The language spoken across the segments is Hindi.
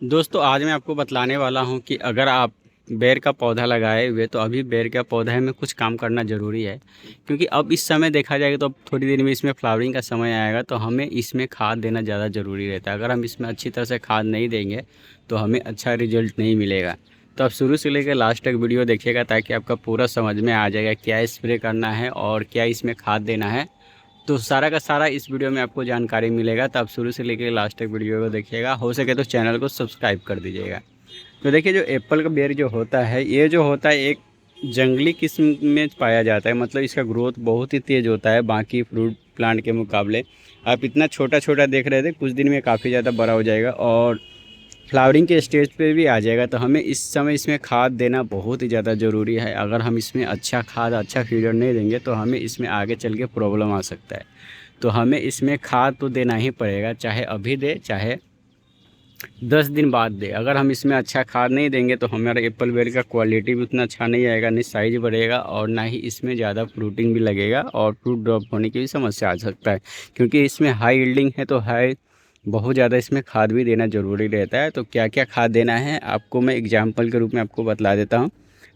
दोस्तों आज मैं आपको बतलाने वाला हूं कि अगर आप बेर का पौधा लगाए हुए तो अभी बेर का पौधा में कुछ काम करना ज़रूरी है। क्योंकि अब इस समय देखा जाएगा तो अब थोड़ी देर में इसमें फ्लावरिंग का समय आएगा तो हमें इसमें खाद देना ज़्यादा ज़रूरी रहता है। अगर हम इसमें अच्छी तरह से खाद नहीं देंगे तो हमें अच्छा रिजल्ट नहीं मिलेगा। तो आप शुरू से लेकर लास्ट तक वीडियो देखिएगा ताकि आपका पूरा समझ में आ जाएगा क्या स्प्रे करना है और क्या इसमें खाद देना है। तो सारा का सारा इस वीडियो में आपको जानकारी मिलेगा, तो आप शुरू से लेकर लास्ट तक वीडियो को देखिएगा। हो सके तो चैनल को सब्सक्राइब कर दीजिएगा। तो देखिए जो एप्पल का बेर जो होता है, ये जो होता है एक जंगली किस्म में पाया जाता है। मतलब इसका ग्रोथ बहुत ही तेज़ होता है बाकी फ्रूट प्लांट के मुकाबले। आप इतना छोटा छोटा देख रहे थे, कुछ दिन में काफ़ी ज़्यादा बड़ा हो जाएगा और फ्लावरिंग के स्टेज पे भी आ जाएगा। तो हमें इस समय इसमें खाद देना बहुत ही ज़्यादा ज़रूरी है। अगर हम इसमें अच्छा खाद अच्छा फीडर नहीं देंगे तो हमें इसमें आगे चल के प्रॉब्लम आ सकता है। तो हमें इसमें खाद तो देना ही पड़ेगा, चाहे अभी दे चाहे 10 दिन बाद दे। अगर हम इसमें अच्छा खाद नहीं देंगे तो हमारा एप्पल बेर का क्वालिटी भी उतना अच्छा नहीं आएगा, नहीं साइज बढ़ेगा और ना ही इसमें ज़्यादा फ्रूटिंग भी लगेगा और फ्रूट ड्रॉप होने की भी समस्या आ सकता है। क्योंकि इसमें हाई यील्डिंग है तो हाई बहुत ज़्यादा इसमें खाद भी देना ज़रूरी रहता है। तो क्या क्या खाद देना है आपको मैं एग्जाम्पल के रूप में आपको बतला देता हूँ।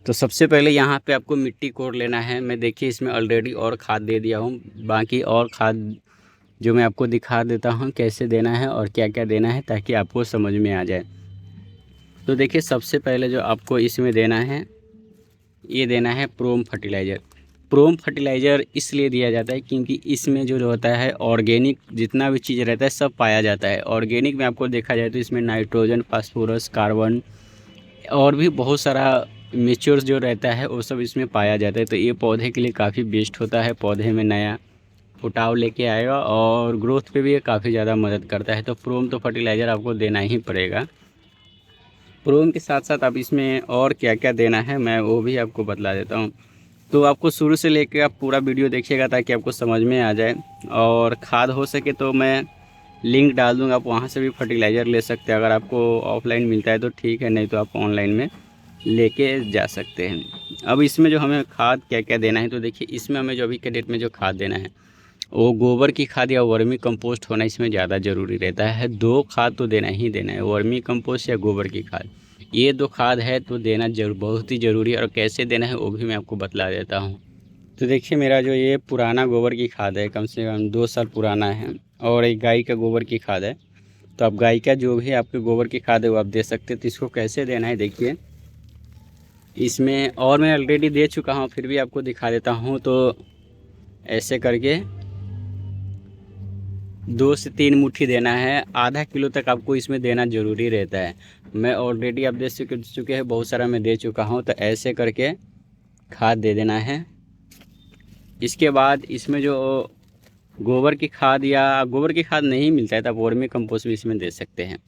तो सबसे पहले यहाँ पे आपको मिट्टी कोड़ लेना है। मैं देखिए इसमें ऑलरेडी और खाद दे दिया हूँ, बाकी और खाद जो मैं आपको दिखा देता हूँ कैसे देना है और क्या क्या देना है ताकि आपको समझ में आ जाए। तो देखिए सबसे पहले जो आपको इसमें देना है, ये देना है प्रोम फर्टिलाइज़र। प्रोम फर्टिलाइज़र इसलिए दिया जाता है क्योंकि इसमें जो होता है ऑर्गेनिक जितना भी चीज़ रहता है सब पाया जाता है। ऑर्गेनिक में आपको देखा जाए तो इसमें नाइट्रोजन, फास्फोरस, कार्बन और भी बहुत सारा मिक्सचर्स जो रहता है वो सब इसमें पाया जाता है। तो ये पौधे के लिए काफ़ी बेस्ट होता है, पौधे में नया फुटाव लेके आएगा और ग्रोथ पे भी ये काफ़ी ज़्यादा मदद करता है। तो प्रोम तो फर्टिलाइज़र आपको देना ही पड़ेगा। प्रोम के साथ साथ आप इसमें और क्या क्या देना है मैं वो भी आपको बतला देता हूँ। तो आपको शुरू से लेकर आप पूरा वीडियो देखिएगा ताकि आपको समझ में आ जाए। और खाद हो सके तो मैं लिंक डाल दूँगा, आप वहाँ से भी फर्टिलाइज़र ले सकते हैं। अगर आपको ऑफलाइन मिलता है तो ठीक है, नहीं तो आप ऑनलाइन में लेके जा सकते हैं। अब इसमें जो हमें खाद क्या क्या देना है, तो देखिए इसमें हमें जो अभी के डेट में जो खाद देना है वो गोबर की खाद या वर्मी कंपोस्ट होना इसमें ज़्यादा ज़रूरी रहता है। दो खाद तो देना ही देना है, वर्मी कंपोस्ट या गोबर की खाद। ये दो खाद है तो देना जरूर बहुत ही ज़रूरी है। और कैसे देना है वो भी मैं आपको बतला देता हूँ। तो देखिए मेरा जो ये पुराना गोबर की खाद है, कम से कम 2 साल पुराना है और एक गाय का गोबर की खाद है। तो आप गाय का जो भी आपके गोबर की खाद है वो आप दे सकते हैं। तो इसको कैसे देना है देखिए इसमें, और मैं ऑलरेडी दे चुका हूँ फिर भी आपको दिखा देता हूँ। तो ऐसे करके 2 से 3 मुट्ठी देना है, आधा किलो तक आपको इसमें देना ज़रूरी रहता है। मैं ऑलरेडी आप दे चुके हैं, बहुत सारा मैं दे चुका हूँ। तो ऐसे करके खाद दे देना है। इसके बाद इसमें जो गोबर की खाद या गोबर की खाद नहीं मिलता है तो आप वर्मी कंपोस्ट भी इसमें दे सकते हैं।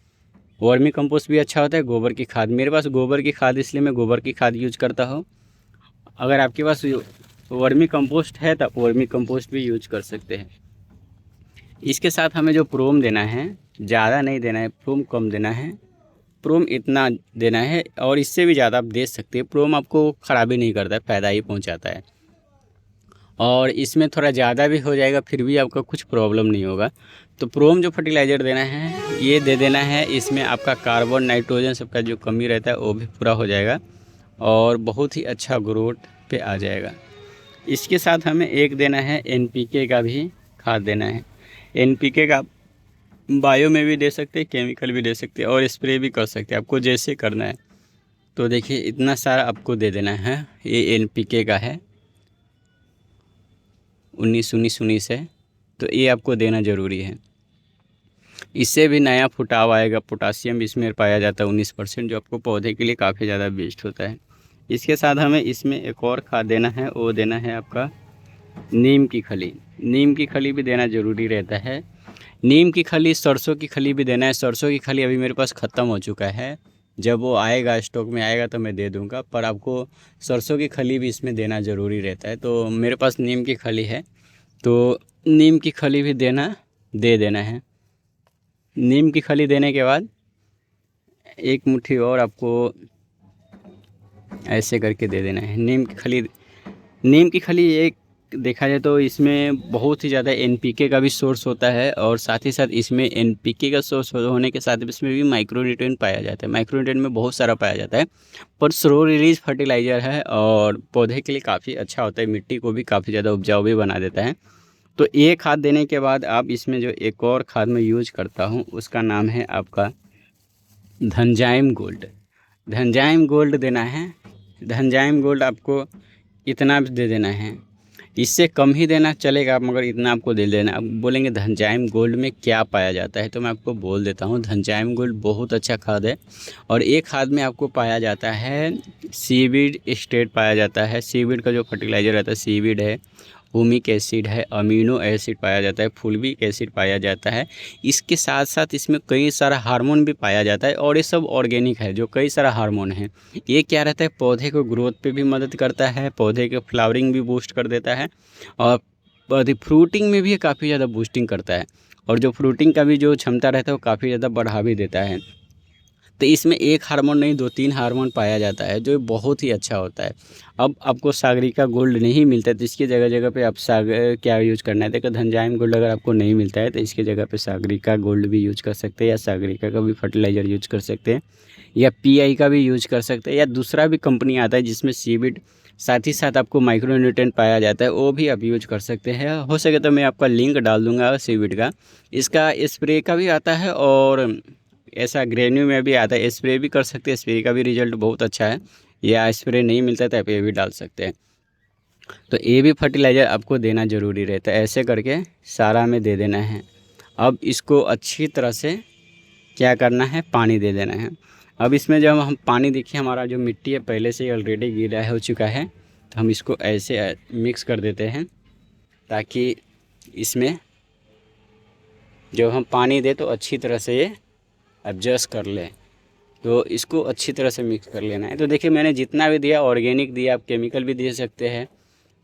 वर्मी कंपोस्ट भी अच्छा होता है, गोबर की खाद। मेरे पास गोबर की खाद इसलिए मैं गोबर की खाद यूज करता हूँ। अगर आपके पास वर्मी कंपोस्ट है तो आप वर्मी कंपोस्ट भी यूज कर सकते हैं। इसके साथ हमें जो प्रोम देना है ज़्यादा नहीं देना है, प्रोम कम देना है। प्रोम इतना देना है और इससे भी ज़्यादा आप दे सकते हैं। प्रोम आपको ख़राबी नहीं करता है, फ़ायदा ही पहुंचाता है। और इसमें थोड़ा ज़्यादा भी हो जाएगा फिर भी आपका कुछ प्रॉब्लम नहीं होगा। तो प्रोम जो फर्टिलाइज़र देना है ये दे देना है। इसमें आपका कार्बन, नाइट्रोजन सबका जो कमी रहता है वो भी पूरा हो जाएगा और बहुत ही अच्छा ग्रोथ पे आ जाएगा। इसके साथ हमें एक देना है एनपीके का भी खाद देना है। एनपीके का बायो में भी दे सकते हैं, केमिकल भी दे सकते हैं और स्प्रे भी कर सकते हैं, आपको जैसे करना है। तो देखिए इतना सारा आपको दे देना है। ये एनपीके का है 19-19-19 है। तो ये आपको देना ज़रूरी है। इससे भी नया फुटाव आएगा। पोटासियम इसमें पाया जाता है 19%, जो आपको पौधे के लिए काफ़ी ज़्यादा बेस्ट होता है। इसके साथ हमें इसमें एक और खाद देना है, वो देना है आपका नीम की खली। नीम की खली भी देना ज़रूरी रहता है। नीम की खली, सरसों की खली भी देना है। सरसों की खली अभी मेरे पास ख़त्म हो चुका है, जब वो आएगा स्टॉक में आएगा तो मैं दे दूंगा। पर आपको सरसों की खली भी इसमें देना ज़रूरी रहता है। तो मेरे पास नीम की खली है तो नीम की खली भी दे देना है। नीम की खली देने के बाद एक मुट्ठी और आपको ऐसे करके दे देना है। नीम की खली एक देखा जाए तो इसमें बहुत ही ज़्यादा एनपीके का भी सोर्स होता है और साथ ही साथ इसमें एनपीके का सोर्स होने के साथ इसमें भी माइक्रोन्यूट्रिएंट पाया जाता है। माइक्रोन्यूट्रिएंट में बहुत सारा पाया जाता है, पर स्लो रिलीज फर्टिलाइज़र है और पौधे के लिए काफ़ी अच्छा होता है, मिट्टी को भी काफ़ी ज़्यादा उपजाऊ भी बना देता है। तो ये खाद देने के बाद आप इसमें जो एक और खाद मैं यूज करता हूँ उसका नाम है आपका धनजाइम गोल्ड। धनजाइम गोल्ड देना है। धनजाइम गोल्ड आपको इतना दे देना है, इससे कम ही देना चलेगा मगर इतना आपको दे देना। अब बोलेंगे धनजाइम गोल्ड में क्या पाया जाता है, तो मैं आपको बोल देता हूँ। धनजाइम गोल्ड बहुत अच्छा खाद है और एक खाद में आपको पाया जाता है सीवीड स्टेट पाया जाता है। सीवीड का जो फर्टिलाइज़र रहता है सीवीड है, हुमिक एसिड है, अमीनो एसिड पाया जाता है, फुल्विक एसिड पाया जाता है। इसके साथ साथ इसमें कई सारा हार्मोन भी पाया जाता है और ये सब ऑर्गेनिक है जो कई सारा हार्मोन है। ये क्या रहता है, पौधे को ग्रोथ पे भी मदद करता है, पौधे के फ्लावरिंग भी बूस्ट कर देता है और पौधे फ्रूटिंग में भी काफ़ी ज़्यादा बूस्टिंग करता है और जो फ्रूटिंग का भी जो क्षमता रहता है वो काफ़ी ज़्यादा बढ़ा भी देता है। तो इसमें एक हार्मोन नहीं 2-3 हार्मोन पाया जाता है जो बहुत ही अच्छा होता है। अब आपको सागरिका गोल्ड नहीं मिलता है तो इसकी जगह जगह पे आप क्या यूज़ करना है, देखो धनजाइम गोल्ड अगर आपको नहीं मिलता है तो इसकी जगह पे सागरिका गोल्ड भी यूज़ कर सकते हैं या सागरिका का भी फर्टिलाइज़र यूज़ कर सकते हैं या पीआई का भी यूज़ कर सकते हैं या दूसरा भी कंपनी आता है जिसमें सीविड साथ ही साथ आपको माइक्रो न्यूट्रिएंट पाया जाता है, वो भी आप यूज कर सकते हैं। हो सके तो मैं आपका लिंक डाल दूंगा सीविड का। इसका स्प्रे का भी आता है और ऐसा ग्रेन्यू में भी आता है, स्प्रे भी कर सकते हैं, स्प्रे का भी रिजल्ट बहुत अच्छा है। या स्प्रे नहीं मिलता है तो आप ये भी डाल सकते हैं। तो ये भी फर्टिलाइज़र आपको देना ज़रूरी रहता है। ऐसे करके सारा में दे देना है। अब इसको अच्छी तरह से क्या करना है, पानी दे देना है। अब इसमें जब हम पानी देखिए हमारा जो मिट्टी है पहले से ही ऑलरेडी गीला हो चुका है, तो हम इसको ऐसे मिक्स कर देते हैं ताकि इसमें जब हम पानी दे तो अच्छी तरह से ये एडजस्ट कर ले। तो इसको अच्छी तरह से मिक्स कर लेना है। तो देखिए मैंने जितना भी दिया ऑर्गेनिक दिया, आप केमिकल भी दे सकते हैं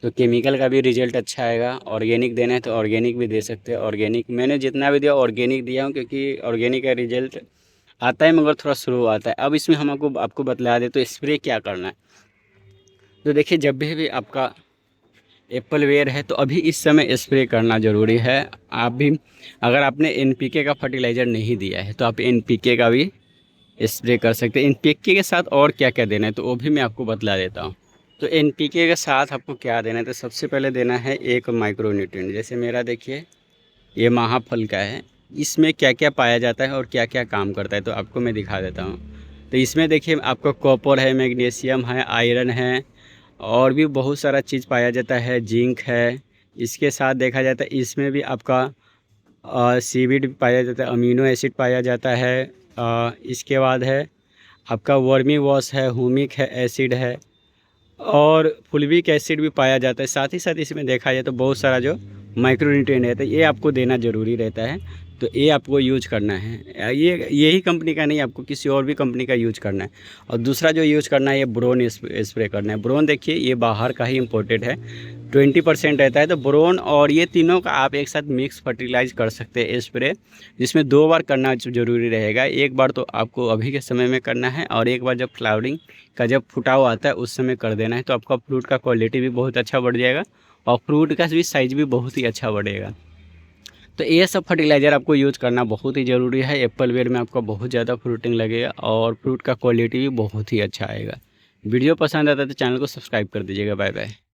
तो केमिकल का भी रिजल्ट अच्छा आएगा। ऑर्गेनिक देना है तो ऑर्गेनिक भी दे सकते हैं। ऑर्गेनिक मैंने जितना भी दिया ऑर्गेनिक दिया हूँ क्योंकि ऑर्गेनिक का रिजल्ट आता है मगर थोड़ा स्लो आता है। अब इसमें हम आपको बतला दे तो स्प्रे क्या करना है। तो देखिए जब भी आपका एप्पल वेयर है तो अभी इस समय स्प्रे करना ज़रूरी है। आप भी अगर आपने एनपीके का फर्टिलाइज़र नहीं दिया है तो आप एनपीके का भी स्प्रे कर सकते हैं। एनपीके के साथ और क्या क्या देना है तो वो भी मैं आपको बतला देता हूँ। तो एनपीके के साथ आपको क्या देना है, तो सबसे पहले देना है एक माइक्रो न्यूट्रिएंट। जैसे मेरा देखिए ये महाफल का है, इसमें क्या क्या पाया जाता है और क्या क्या काम करता है तो आपको मैं दिखा देता हूँ। तो इसमें देखिए आपको कॉपर है, मैग्नीशियम है, आयरन है और भी बहुत सारा चीज़ पाया जाता है, जिंक है। इसके साथ देखा जाता है इसमें भी आपका सीवीड पाया जाता है, अमीनो एसिड पाया जाता है। इसके बाद है आपका वर्मी वॉश है, हुमिक है एसिड है और फुल्विक एसिड भी पाया जाता है। साथ ही साथ इसमें देखा जाए तो बहुत सारा जो माइक्रोन्यूट्रिएंट है तो ये आपको देना ज़रूरी रहता है। तो ये आपको यूज करना है। ये यही कंपनी का नहीं, आपको किसी और भी कंपनी का यूज करना है। और दूसरा जो यूज करना है ये ब्रोन स्प्रे करना है। ब्रोन देखिए ये बाहर का ही इम्पोर्टेड है, 20% रहता है। तो ब्रोन और ये तीनों का आप एक साथ मिक्स फर्टिलाइज कर सकते हैं स्प्रे, जिसमें 2 बार करना ज़रूरी रहेगा। एक बार तो आपको अभी के समय में करना है और एक बार जब फ्लावरिंग का जब फुटाव आता है उस समय कर देना है। तो आपका फ्रूट का क्वालिटी भी बहुत अच्छा बढ़ जाएगा और फ्रूट का भी साइज़ भी बहुत ही अच्छा बढ़ेगा। तो ये सब फर्टिलाइज़र आपको यूज़ करना बहुत ही ज़रूरी है। एप्पल वेयर में आपका बहुत ज़्यादा फ्रूटिंग लगेगा और फ्रूट का क्वालिटी भी बहुत ही अच्छा आएगा। वीडियो पसंद आता है तो चैनल को सब्सक्राइब कर दीजिएगा। Bye bye.